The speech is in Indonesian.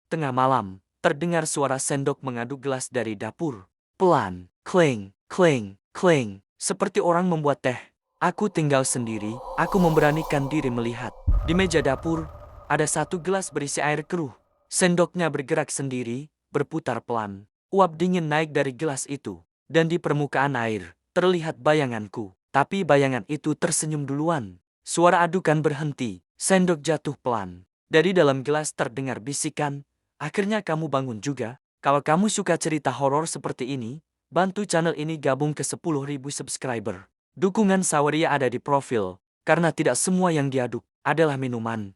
Tengah malam, terdengar suara sendok mengaduk gelas dari dapur. Pelan, kleng, kleng, kleng, seperti orang membuat teh. Aku tinggal sendiri, aku memberanikan diri melihat. Di meja dapur, ada satu gelas berisi air keruh. Sendoknya bergerak sendiri, berputar pelan. Uap dingin naik dari gelas itu. Dan di permukaan air, terlihat bayanganku. Tapi bayangan itu tersenyum duluan. Suara adukan berhenti, sendok jatuh pelan. Dari dalam gelas terdengar bisikan, "Akhirnya kamu bangun juga. Kalau kamu suka cerita horor seperti ini, bantu channel ini gabung ke 10.000 subscriber. Dukungan Saweria ada di profil, karena tidak semua yang diaduk adalah minuman."